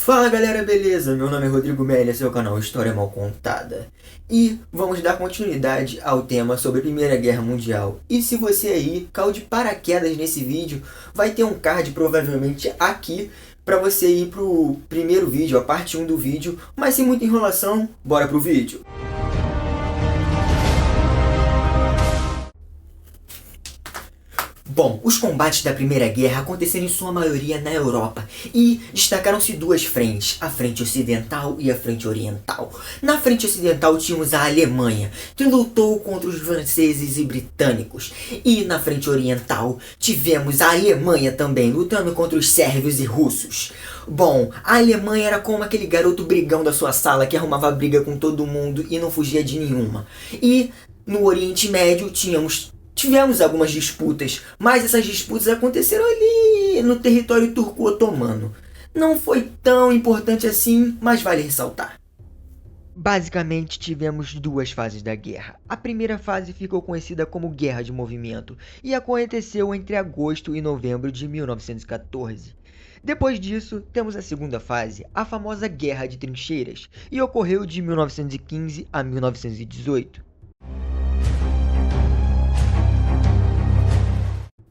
Fala galera, beleza? Meu nome é Rodrigo Melli, esse é o canal História Mal Contada. E vamos dar continuidade ao tema sobre a Primeira Guerra Mundial. E se você aí caiu de paraquedas nesse vídeo, vai ter um card provavelmente aqui para você ir pro primeiro vídeo, a parte 1 do vídeo. Mas sem muita enrolação, bora pro vídeo. Bom, os combates da Primeira Guerra aconteceram em sua maioria na Europa e destacaram-se duas frentes, a frente ocidental e a frente oriental. Na frente ocidental tínhamos a Alemanha, que lutou contra os franceses e britânicos, e na frente oriental tivemos a Alemanha também, lutando contra os sérvios e russos. Bom, a Alemanha era como aquele garoto brigão da sua sala que arrumava briga com todo mundo e não fugia de nenhuma. E no Oriente Médio tivemos algumas disputas, mas essas disputas aconteceram ali no território turco-otomano. Não foi tão importante assim, mas vale ressaltar. Basicamente, tivemos duas fases da guerra. A primeira fase ficou conhecida como Guerra de Movimento e aconteceu entre agosto e novembro de 1914. Depois disso, temos a segunda fase, a famosa Guerra de Trincheiras, e ocorreu de 1915 a 1918.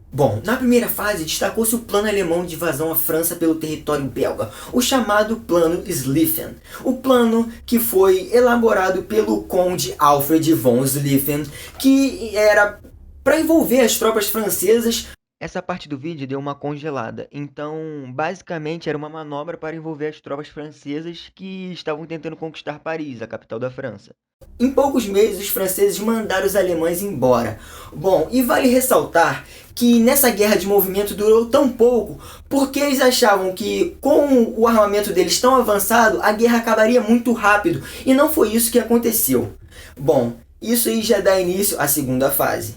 Bom, na primeira fase destacou-se o plano alemão de invasão à França pelo território belga, o chamado Plano Schlieffen. O plano que foi elaborado pelo conde Alfred von Schlieffen, que era para envolver as tropas francesas. Essa parte do vídeo deu uma congelada, então basicamente era uma manobra para envolver as tropas francesas que estavam tentando conquistar Paris, a capital da França. Em poucos meses, os franceses mandaram os alemães embora. Bom, e vale ressaltar que nessa guerra de movimento durou tão pouco porque eles achavam que com o armamento deles tão avançado, a guerra acabaria muito rápido. E não foi isso que aconteceu. Bom, isso aí já dá início à segunda fase.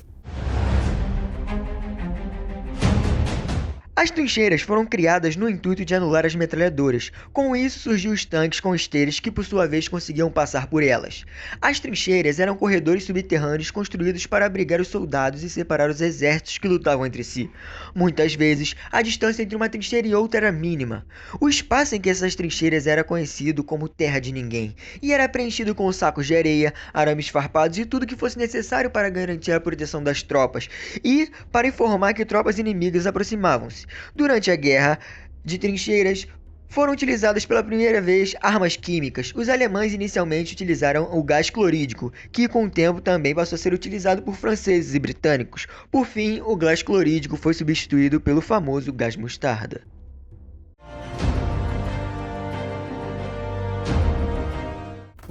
As trincheiras foram criadas no intuito de anular as metralhadoras. Com isso surgiu os tanques com esteiras que por sua vez conseguiam passar por elas. As trincheiras eram corredores subterrâneos construídos para abrigar os soldados e separar os exércitos que lutavam entre si. Muitas vezes, a distância entre uma trincheira e outra era mínima. O espaço em que essas trincheiras era conhecido como Terra de Ninguém, e era preenchido com sacos de areia, arames farpados e tudo que fosse necessário para garantir a proteção das tropas, e para informar que tropas inimigas aproximavam-se. Durante a Guerra de Trincheiras, foram utilizadas pela primeira vez armas químicas. Os alemães inicialmente utilizaram o gás clorídrico, que com o tempo também passou a ser utilizado por franceses e britânicos. Por fim, o gás clorídrico foi substituído pelo famoso gás mostarda.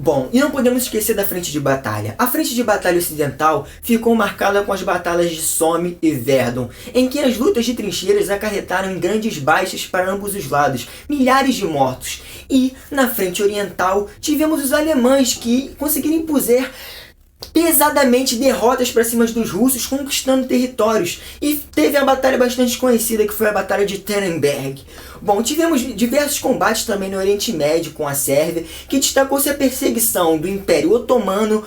Bom, e não podemos esquecer da frente de batalha. A frente de batalha ocidental ficou marcada com as batalhas de Somme e Verdun, em que as lutas de trincheiras acarretaram em grandes baixas para ambos os lados, milhares de mortos. E, na frente oriental, tivemos os alemães que conseguiram impuser pesadamente derrotas para cima dos russos, conquistando territórios. E teve a batalha bastante conhecida, que foi a Batalha de Tannenberg. Bom, tivemos diversos combates também no Oriente Médio com a Sérvia, que destacou-se a perseguição do Império Otomano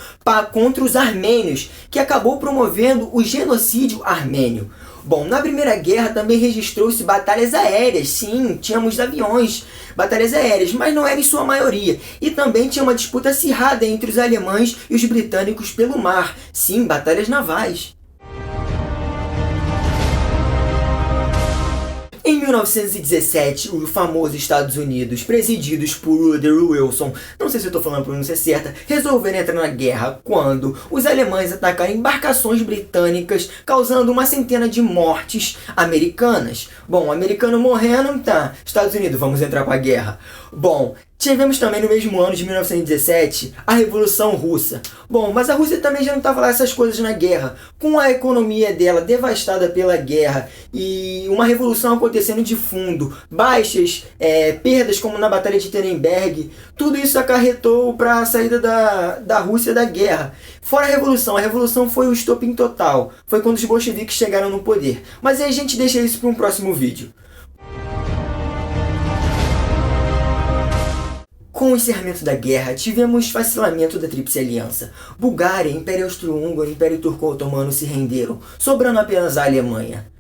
contra os armênios, que acabou promovendo o genocídio armênio. Bom, na Primeira Guerra também registrou-se batalhas aéreas, sim, tínhamos aviões, batalhas aéreas, mas não era em sua maioria. E também tinha uma disputa acirrada entre os alemães e os britânicos pelo mar, sim, batalhas navais. Em 1917, o famoso Estados Unidos, presididos por Woodrow Wilson, não sei se eu estou falando a pronúncia certa, resolveram entrar na guerra quando os alemães atacaram embarcações britânicas, causando uma centena de mortes americanas. Bom, americano morrendo, tá, Estados Unidos, vamos entrar para a guerra. Bom, tivemos também no mesmo ano de 1917 a Revolução Russa. Bom, mas a Rússia também já não estava lá essas coisas na guerra. Com a economia dela devastada pela guerra e uma revolução acontecendo de fundo, baixas, perdas como na Batalha de Tannenberg, tudo isso acarretou para a saída da Rússia da guerra. Fora a revolução foi o estopim total. Foi quando os bolcheviques chegaram no poder. Mas aí a gente deixa isso para um próximo vídeo. Com o encerramento da guerra, tivemos vacilamento da Tríplice Aliança. Bulgária, Império Austro-Húngaro e Império Turco-Otomano se renderam, sobrando apenas a Alemanha.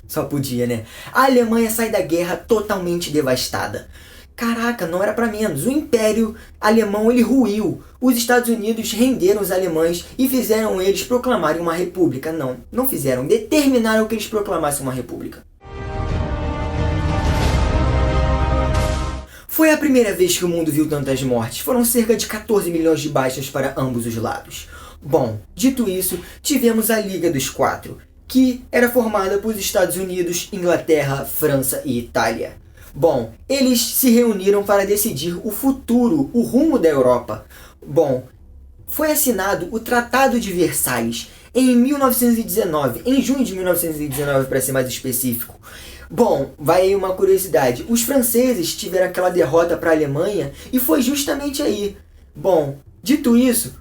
Só podia, né? A Alemanha sai da guerra totalmente devastada. Caraca, não era para menos. O Império Alemão ele ruiu. Os Estados Unidos renderam os alemães e fizeram eles proclamarem uma república. Não, não fizeram. Determinaram que eles proclamassem uma república. Foi a primeira vez que o mundo viu tantas mortes. Foram cerca de 14 milhões de baixas para ambos os lados. Bom, dito isso, tivemos a Liga dos Quatro, que era formada por Estados Unidos, Inglaterra, França e Itália. Bom, eles se reuniram para decidir o futuro, o rumo da Europa. Bom, foi assinado o Tratado de Versalhes em 1919, em junho de 1919 para ser mais específico. Bom, vai aí uma curiosidade. Os franceses tiveram aquela derrota para a Alemanha e foi justamente aí. Bom, dito isso,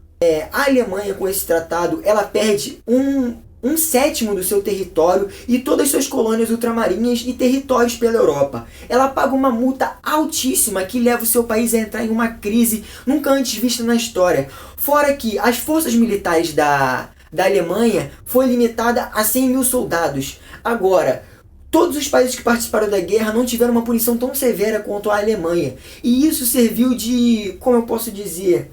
a Alemanha com esse tratado, ela perde um sétimo do seu território e todas as suas colônias ultramarinhas e territórios pela Europa. Ela paga uma multa altíssima que leva o seu país a entrar em uma crise nunca antes vista na história. Fora que as forças militares da Alemanha foi limitada a 100 mil soldados. Agora, todos os países que participaram da guerra não tiveram uma punição tão severa quanto a Alemanha. E isso serviu de, como eu posso dizer,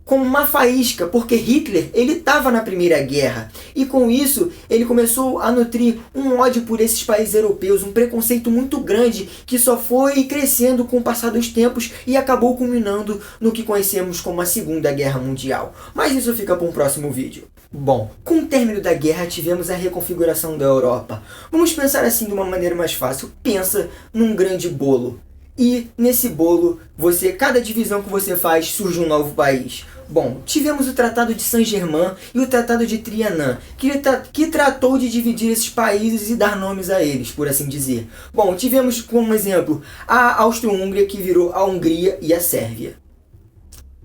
como uma faísca, porque Hitler ele estava na Primeira Guerra e com isso ele começou a nutrir um ódio por esses países europeus, um preconceito muito grande que só foi crescendo com o passar dos tempos e acabou culminando no que conhecemos como a Segunda Guerra Mundial. Mas isso fica para um próximo vídeo. Bom, com o término da guerra tivemos a reconfiguração da Europa. Vamos pensar assim de uma maneira mais fácil. Pensa num grande bolo. E nesse bolo, cada divisão que você faz, surge um novo país. Bom, tivemos o Tratado de Saint-Germain e o Tratado de Trianon, que tratou de dividir esses países e dar nomes a eles, por assim dizer. Bom, tivemos como exemplo a Áustria-Hungria, que virou a Hungria e a Sérvia.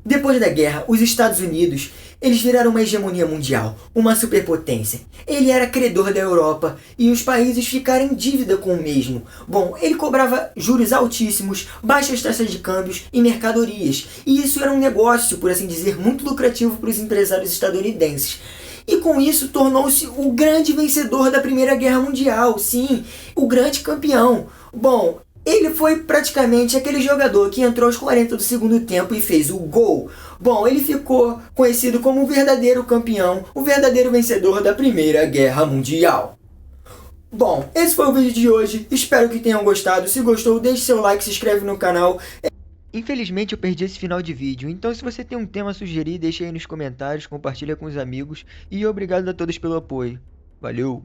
Depois da guerra, os Estados Unidos, eles viraram uma hegemonia mundial, uma superpotência. Ele era credor da Europa e os países ficaram em dívida com o mesmo. Bom, ele cobrava juros altíssimos, baixas taxas de câmbios e mercadorias. E isso era um negócio, por assim dizer, muito lucrativo para os empresários estadunidenses. E com isso tornou-se o grande vencedor da Primeira Guerra Mundial, sim, o grande campeão. Bom, ele foi praticamente aquele jogador que entrou aos 40 do segundo tempo e fez o gol. Bom, ele ficou conhecido como o verdadeiro campeão, o verdadeiro vencedor da Primeira Guerra Mundial. Bom, esse foi o vídeo de hoje, espero que tenham gostado. Se gostou, deixe seu like, se inscreve no canal. Infelizmente eu perdi esse final de vídeo, então se você tem um tema a sugerir, deixe aí nos comentários, compartilha com os amigos e obrigado a todos pelo apoio. Valeu!